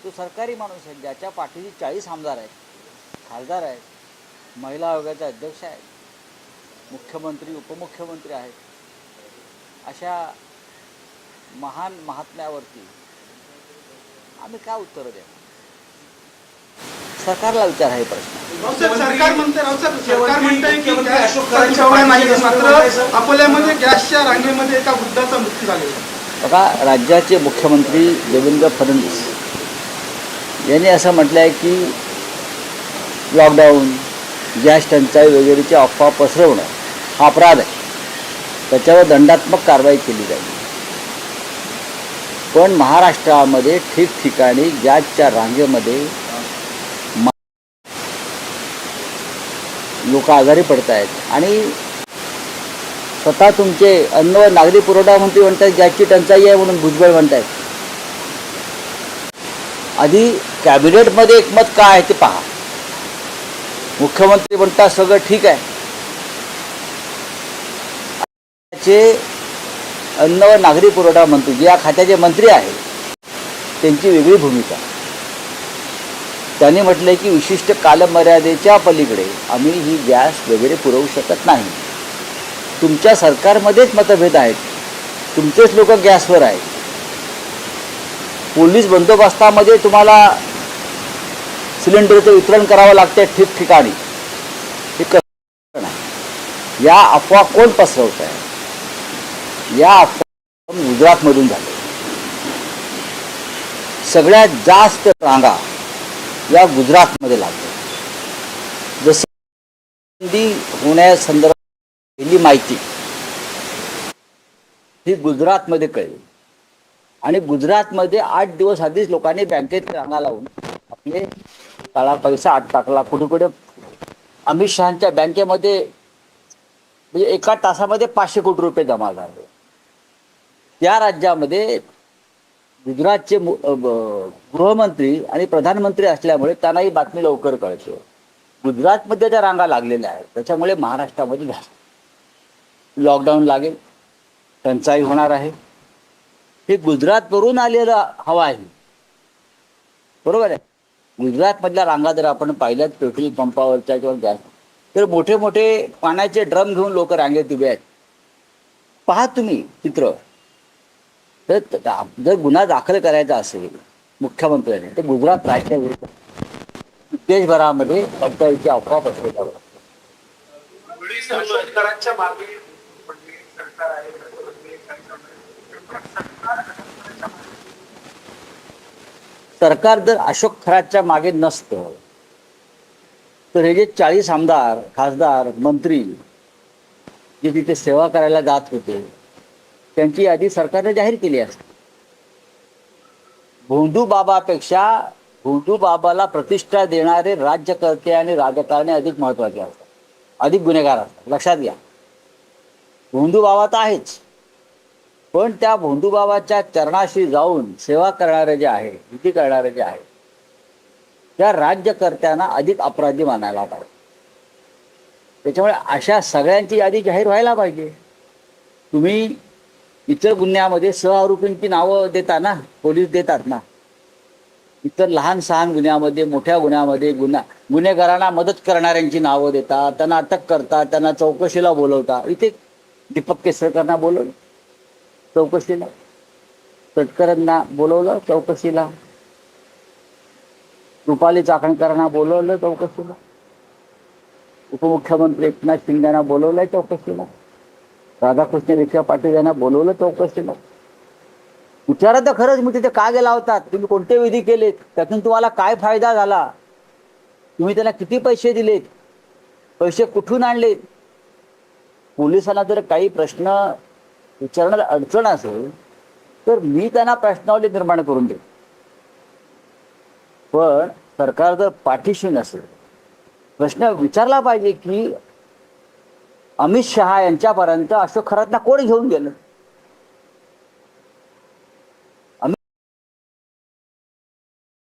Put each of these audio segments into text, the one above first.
तो सरकारी माणूस आहे, ज्याच्या पाठीशी 40 आमदार आहेत, खासदार आहेत, महिला आयोगाचे अध्यक्ष आहेत, मुख्यमंत्री उपमुख्यमंत्री आहेत. अशा महान महात्म्यावरती आम्ही काय उत्तर देणार? सरकारला विचार आहे प्रश्न. सरकार म्हणतंय की गॅस पुरवठा नाही, मात्र अकोल्यामध्ये गॅसच्या रांगेमध्ये एका वृद्धाचा मृत्यू झालेला आहे. बघा, राज्याचे मुख्यमंत्री देवेंद्र फडणवीस यांनी असं म्हटलं आहे की लॉकडाऊन, गॅस टंचाई वगैरेची अफवा पसरवणं हा अपराध आहे, त्याच्यावर दंडात्मक कारवाई केली जाईल. पण महाराष्ट्रामध्ये ठिकठिकाणी गॅसच्या रांगेमध्ये लोक आजारी पडत आहेत आणि स्वतः तुमचे अन्न व नागरी पुरवठा मंत्री म्हणतात गॅसची टंचाई आहे म्हणून भुजबळ म्हणतात. आधी कॅबिनेटमध्ये एकमत काय आहे ते पहा. मुख्यमंत्री म्हणतात सगळं ठीक आहे, अन्न व नागरी पुरवठा मंत्री जे या खात्याचे मंत्री आहेत त्यांची वेगळी भूमिका. त्यांनी म्हटलंय की विशिष्ट कालमर्यादेच्या पलीकडे आम्ही ही गॅस वगैरे पुरवू शकत नाही. तुमच्या सरकारमध्येच मतभेद आहेत, तुमचेच लोक गॅसवर आहेत. पोलीस बंदोबस्तामध्ये तुम्हाला सिलेंडरचं वितरण करावं लागतं ठिकठिकाणी. हे कसं नाही. या अफवा कोण पसरवत आहे? या अफवा गुजरातमधून झाल्या. सगळ्यात जास्त रांगा या गुजरातमध्ये लागतात. जसं होण्यासंदर्भात पहिली माहिती ही गुजरातमध्ये कळली आणि गुजरातमध्ये 8 दिवस आधीच लोकांनी बँकेत रांगा लावून आपले काळा पैसा आत टाकला. कुठे कुठे अमित शहांच्या बँकेमध्ये म्हणजे एका तासामध्ये 500 कोटी रुपये जमा झाले. त्या राज्यामध्ये गुजरातचे गृहमंत्री आणि प्रधानमंत्री असल्यामुळे त्यांना ही बातमी लवकर कळते. गुजरातमध्ये त्या रांगा लागलेल्या आहेत, त्याच्यामुळे महाराष्ट्रामध्ये लॉकडाऊन लागेल, टंचाई होणार आहे. हे गुजरातवरून आलेलं हवा आहे, बरोबर आहे. गुजरातमधल्या रांगा जर आपण पाहिल्यात पेट्रोल पंपावरच्या किंवा गॅस, तर मोठे मोठे पाण्याचे ड्रम घेऊन लोक रांगेत उभे आहेत. पहा तुम्ही चित्र. तर जर गुन्हा दाखल करायचा असेल मुख्यमंत्र्यांनी तर गुजरात राज्याविरुद्ध देशभरामध्ये टंचाईची अफवा पसरवतात. सरकार जर अशोक खरातच्या मागे नसतं तर हे जे 40 आमदार, खासदार, मंत्री जे तिथे सेवा करायला जात होते त्यांची यादी सरकारने जाहीर केली असते. भोंदू बाबापेक्षा भोंदू बाबाला प्रतिष्ठा देणारे राज्यकर्ते आणि राजकारणी अधिक महत्वाचे असतात, अधिक गुन्हेगार असतात. लक्षात घ्या. भोंदू बाबा तर आहेच, पण त्या भोंदू बाबाच्या चरणाशी जाऊन सेवा करणारे जे आहे, विधी करणारे जे आहे, त्या राज्यकर्त्यांना अधिक अपराधी मानायला पाहिजे. त्याच्यामुळे अशा सगळ्यांची यादी जाहीर व्हायला पाहिजे. तुम्ही इतर गुन्ह्यामध्ये सहआरोपींची नावं देता ना, पोलीस देतात ना. इतर लहान सहान गुन्ह्यामध्ये, मोठ्या गुन्ह्यामध्ये गुन्हेगारांना मदत करणाऱ्यांची नावं देतात, त्यांना अटक करतात, त्यांना चौकशीला बोलवता. इथे दीपक केसरकरांना बोलवलं चौकशीला, तटकरांना बोलवलं चौकशीला, रुपाली चाकणकरांना बोलवलं चौकशीला, उपमुख्यमंत्री एकनाथ शिंदे यांना बोलवलंय चौकशीला, राधाकृष्ण विखे पाटील यांना बोलवलं चौकशीला. विचारा तर खरंच, मी तिथे का गेला होतात, तुम्ही कोणते विधी केलेत, त्यातून तुम्हाला काय फायदा झाला, तुम्ही त्यांना किती पैसे दिलेत, पैसे कुठून आणलेत. पोलिसांना जर काही प्रश्न विचारण्यात अडचण असेल तर मी त्यांना प्रश्नावली निर्माण करून देतो. पण सरकार जर पाठीशी नसेल, प्रश्न विचारला पाहिजे की अमित शहा यांच्यापर्यंत अशोक खरातला कोण घेऊन गेलं.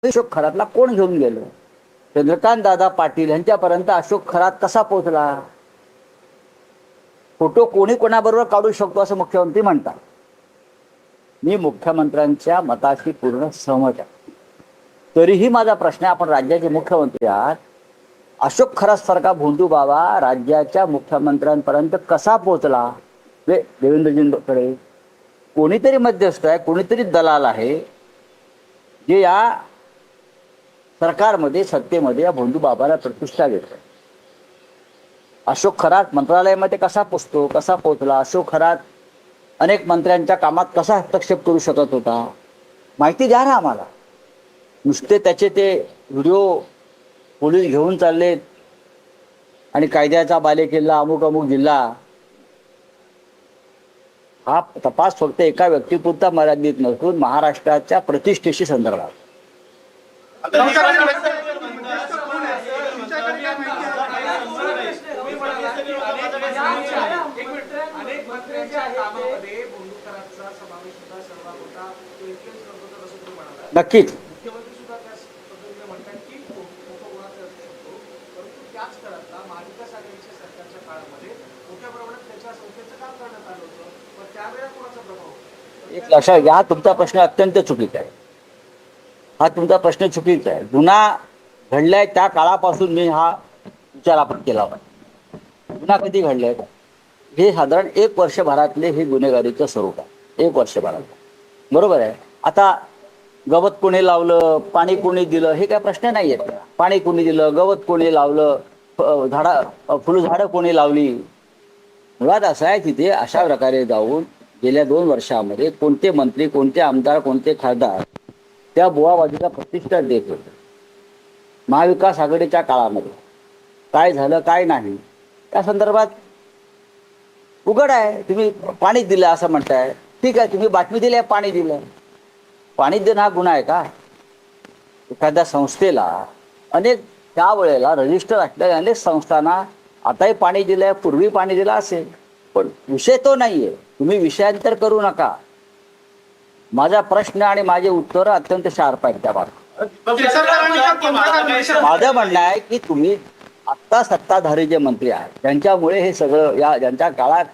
अशोक खरातला कोण घेऊन गेलं. चंद्रकांत दादा पाटील यांच्यापर्यंत अशोक खरात कसा पोहोचला. फोटो कोणी कोणाबरोबर काढू शकतो असं मुख्यमंत्री म्हणतात. मी मुख्यमंत्र्यांच्या मताशी पूर्ण सहमत आहे. तरीही माझा प्रश्न आहे, आपण राज्याचे मुख्यमंत्री आहात, अशोक खरातसारखा भोंदू बाबा राज्याच्या मुख्यमंत्र्यांपर्यंत कसा पोहोचला? देवेंद्रजींकडे कोणीतरी मध्यस्थ आहे, कोणीतरी दलाल आहे जे या सरकारमध्ये, सत्तेमध्ये या भोंदू बाबाला प्रतिष्ठा देतो. अशोक खरात मंत्रालयामध्ये कसा पोचतो, कसा पोहोचला? अशोक खरात अनेक मंत्र्यांच्या कामात कसा हस्तक्षेप करू शकत होता? माहिती द्या ना आम्हाला. नुसते त्याचे ते व्हिडिओ पोलीस घेऊन चाललेत आणि कायद्याचा बालेकिल्ला अमुक अमुक जिल्हा, हा तपास फक्त एका व्यक्तीपुरता मर्यादित नसून महाराष्ट्राच्या प्रतिष्ठेशी संदर्भात. नक्कीच एक लक्षात घ्या, हा तुमचा प्रश्न अत्यंत चुकीचा आहे. हा तुमचा प्रश्न चुकीचा आहे. गुन्हा घडलाय त्या काळापासून मी हा विचार आपण केला पाहिजे. गुन्हा कधी घडलाय? हे साधारण 1 वर्षभरातले हे गुन्हेगारीचं स्वरूप आहे. 1 वर्षभरात, बरोबर आहे. आता गवत कोणी लावलं, पाणी कोणी दिलं, हे काय प्रश्न नाही आहेत. पाणी कोणी दिलं, गवत कोणी लावलं, फुलझाडं कोणी लावली. मुळात असं आहे, तिथे अशा प्रकारे जाऊन गेल्या 2 वर्षामध्ये कोणते मंत्री, कोणते आमदार, कोणते खासदार त्या बुवाबाजीला प्रतिष्ठा देत होते. महाविकास आघाडीच्या काळामध्ये काय झालं, काय नाही, त्या संदर्भात उघड आहे. तुम्ही पाणी दिलं असं म्हणताय, ठीक आहे, तुम्ही बातमी दिली आहे पाणी दिलं. पाणी देणं हा गुन्हा आहे का? एखाद्या संस्थेला अनेक त्यावेळेला रजिस्टर असलेल्या अनेक संस्थांना आताही पाणी दिलंय, पूर्वी पाणी दिलं असेल, पण विषय तो नाहीये. तुम्ही विषयांतर करू नका. माझा प्रश्न आणि माझे उत्तर अत्यंत शार्प आहेत त्या बाबतीत. माझं म्हणणं आहे की तुम्ही आत्ता सत्ताधारी जे मंत्री आहेत त्यांच्यामुळे हे सगळं, या ज्यांच्या काळात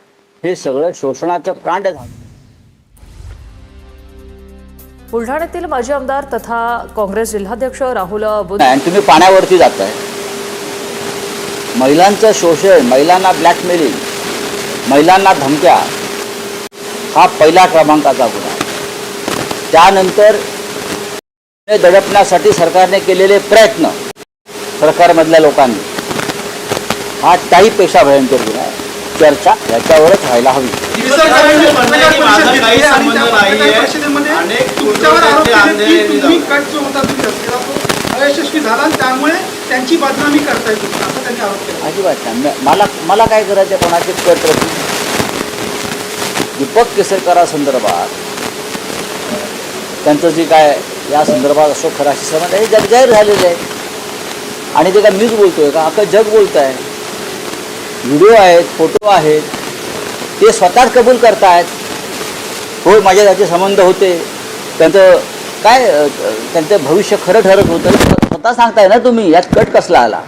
हे सगळं शोषणाचं कांड झालं. बुलढाण्यातील माजी आमदार तथा काँग्रेस जिल्हाध्यक्ष राहुल बुध आणि तुम्ही पाण्यावरती जाताय. महिलांचं शोषण, महिलांना ब्लॅकमेलिंग, महिलांना धमक्या, हा पहिला क्रमांकाचा गुन्हा. त्यानंतर दडपण्यासाठी सरकारने केलेले प्रयत्न सरकारमधल्या लोकांनी, हा त्याहीपेक्षा भयंकर गुन्हा आहे. चर्चा याच्यावरच व्हायला हवी. अयशस्वी झाला त्यामुळे त्यांची बदनामी करताय तुम्ही, असं त्यांनी आरोप केला. अजिबात नाही. मला काय करायचं, कोणाची कट रचून. दीपक केसरकरांसंदर्भात त्यांचं जे काय या संदर्भात अशोक खराशी संबंध हे जगजाहीर झालेले आहे. आणि ते काय मीच बोलतोय का? अख्खं जग बोलत आहे. व्हिडिओ आहेत, फोटो आहेत, ते स्वतःच कबूल करतायत. होय, माझ्या त्याचे संबंध होते, त्यांचं काय, त्यांचं भविष्य खरं ठरत होतं, स्वतः सांगताय ना तुम्ही. यात कट कसला आला?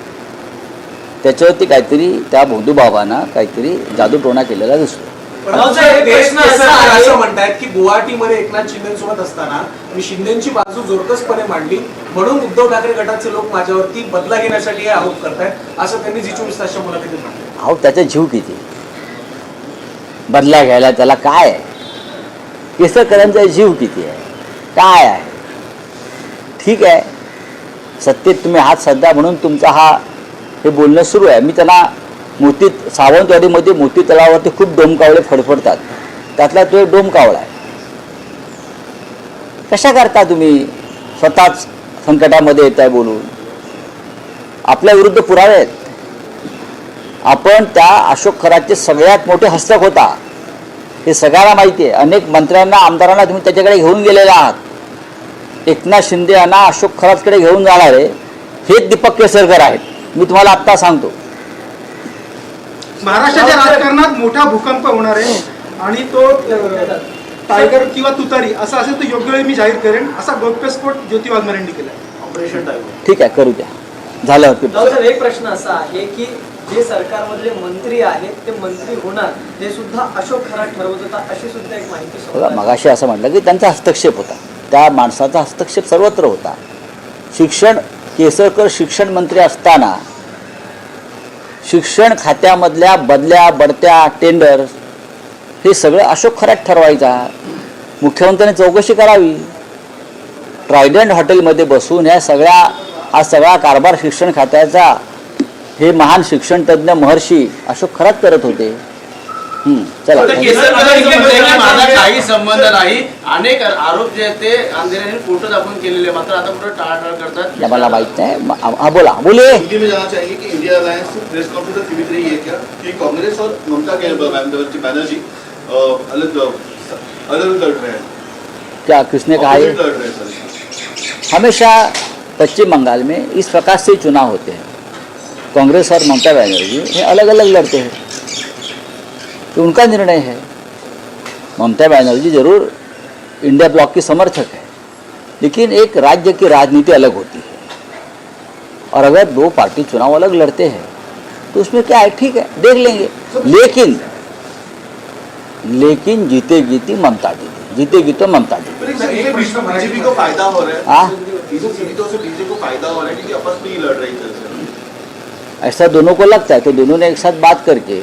त्याच्यावरती काहीतरी त्या भोंदू बाबांना काहीतरी जादूटोणा केलेला दिसतो. असं म्हणतायत की गुवाहाटीमध्ये एकनाथ शिंदेसोबत असताना मी शिंदेची बाजू जोरकसपणे मांडली, म्हणून उद्धव ठाकरे गटाचे लोक माझ्यावरती बदला घेण्यासाठी हे आरोप करतायत, असं त्यांनी जी 24 तासच्या मुलाखतीत म्हटलं. अहो, त्याचा जीव किती? बदला घ्यायला त्याला काय आहे? केसरकरांचा जीव किती आहे? काय आहे? ठीक आहे, सत्तेत तुम्ही हात सध्या म्हणून तुमचा हे बोलणं सुरू आहे. मी त्यांना सावंतवाडीमध्ये मोती तलावावरती खूप डोमकावळे फडफडतात, त्यातला तो एक डोमकावळा आहे. कशा करता तुम्ही? स्वतःच संकटामध्ये येत आहे बोलून. आपल्या विरुद्ध पुरावे आहेत. आपण त्या अशोक खरातचे सगळ्यात मोठे हस्तक होता, हे सगळ्यांना माहिती आहे. अनेक मंत्र्यांना, आमदारांना तुम्ही त्याच्याकडे घेऊन गेलेले आहात. एकनाथ शिंदे यांना अशोक खरातकडे घेऊन जाणारे हेच दीपक केसरकर आहेत. मी तुम्हाला आत्ता सांगतो. महाराष्ट्राच्या राजकारणात मोठा भूकंप होणार आहे आणि तो टायगर किंवा तुतारी असं असेल तर योग्य वेळी मी जाहीर करेन, असा गौप्यस्फोट ज्योती वाघमारेंनी केला. Operation tiger. ठीक आहे, करू द्या. झालं. सर, एक प्रश्न असा आहे की जे सरकारमधले मंत्री आहेत ते मंत्री होणार हे सुद्धा अशोक खरात ठरवत होता, अशी सुद्धा एक माहिती. बघा, मगाशी असं म्हटलं की त्यांचा हस्तक्षेप होता. त्या माणसाचा हस्तक्षेप सर्वत्र होता. केसरकर शिक्षण मंत्री असताना शिक्षण खात्यामधल्या बदल्या बढत्या टेंडर हे सगळं अशोक खरात ठरवायचा. मुख्यमंत्र्यांनी चौकशी करावी. ट्रायडंट हॉटेलमध्ये बसून हा सगळा कारभार शिक्षण खात्याचा हे महान शिक्षण तज्ज्ञ महर्षी अशोक खरात करत होते. चला. आता केसरकर म्हणते की माझा काही संबंध नाही. अनेक आरोप जे आहेत ते आंधळ्याने फोटो दाखवून केलेले, मात्र आता पुढे टाळाटाळ करतात. मला माहित नाही. हा बोला बोलिए. हिंदी में जानना चाहेंगे कि इंडिया अलायंस प्रेस कॉन्फ्रेंस सीमित रही है क्या कि कांग्रेस और ममता बनर्जी अलग अलग लड़ रहे हैं? क्या किसने कहा Opposite है? लड़ रहे हैं सर. हमेशा पश्चिम बंगाल में इस प्रकार से चुनाव होते हैं. कांग्रेस और ममता बनर्जी ये अलग अलग लड़ते हैं, तो उनका निर्णय है. ममता बनर्जी जरूर इंडिया ब्लॉक की समर्थक है, लेकिन एक राज्य की राजनीति अलग होती है. और अगर दो पार्टी चुनाव अलग लड़ते हैं तो उसमें क्या है, ठीक है, देख लेंगे. लेकिन जीतेगी तो ममता जीतेगी तो ममता जीतेगी. बीजेपी को फायदा हो रहा है. हाँ, इन सीटों से बीजेपी को फायदा हो रहा है क्योंकि आपस में ही लड़ रही है. ऐसा दोनों को लगता है. तो दोनों ने एक साथ बात करके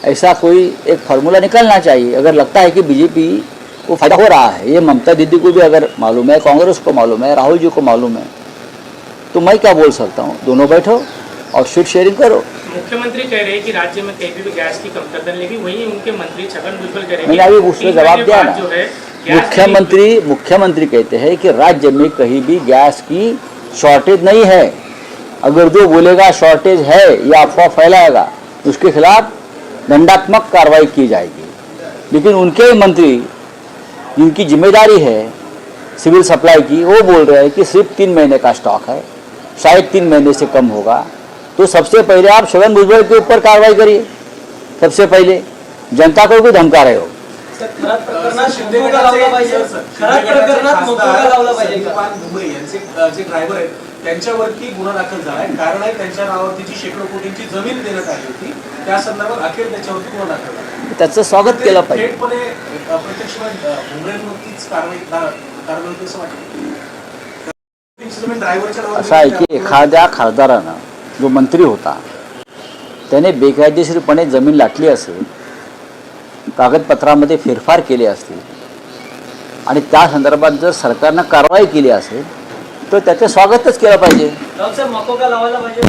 ऐसा कोई एक फार्मूला निकलना चाहिए. अगर लगता है कि बीजेपी को फायदा हो रहा है, ये ममता दीदी को भी अगर मालूम है, कांग्रेस को मालूम है, राहुल जी को मालूम है, तो मैं क्या बोल सकता हूँ. दोनों बैठो और सीट शेयरिंग करो. मुख्यमंत्री कह रहे हैं कि राज्य में कहीं भी गैस की कमतरता नहीं, लेकिन वहीं उनके मंत्री छगन भुजबल कह रहे हैं मैंने अभी उसमें जवाब दिया ना. जो है गैस मुख्यमंत्री कहते हैं कि राज्य में कहीं भी गैस की शॉर्टेज नहीं है. अगर जो बोलेगा शॉर्टेज है या अफवाह फैलाएगा उसके खिलाफ दंडात्मक कार्रवाई की जाएगी. लेकिन उनके ही मंत्री जिनकी जिम्मेदारी है सिविल सप्लाई की, वो बोल रहे हैं कि सिर्फ 3 महीने का स्टॉक है, शायद 3 महीने से कम होगा. तो सबसे पहले आप छगन भुजबल के ऊपर कार्रवाई करिए. सबसे पहले जनता को भी धमका रहे हो. खरात प्रकरणात मोका लावला पाहिजे. खरात प्रकरणात मोका लावला पाहिजे. संदीपान भुमरे यांचे जे ड्रायव्हर आहेत त्यांच्यावरती गुन्हा दाखल झाला आहे. कारण आहे त्यांच्या नावावरती जी शेकडो कोटींची जमीन देण्यात आली होती, त्या संदर्भात अखेर त्याच्यावरती गुन्हा दाखल झाला. त्याचं स्वागत केलं पाहिजे. थेटपणे प्रत्यक्षपणे भुमरेंवरतीच कारवाई होती असं वाटतं. ड्रायव्हरच्या असं आहे की एखाद्या खासदारानं जो मंत्री होता त्याने बेकायदेशीरपणे जमीन लाटली असेल, कागदपत्रामध्ये फेरफार केले असतील आणि त्या संदर्भात जर सरकारनं कारवाई केली असेल तर त्याचं स्वागतच केलं पाहिजे. राऊत साहेब मकोका लावायला पाहिजे.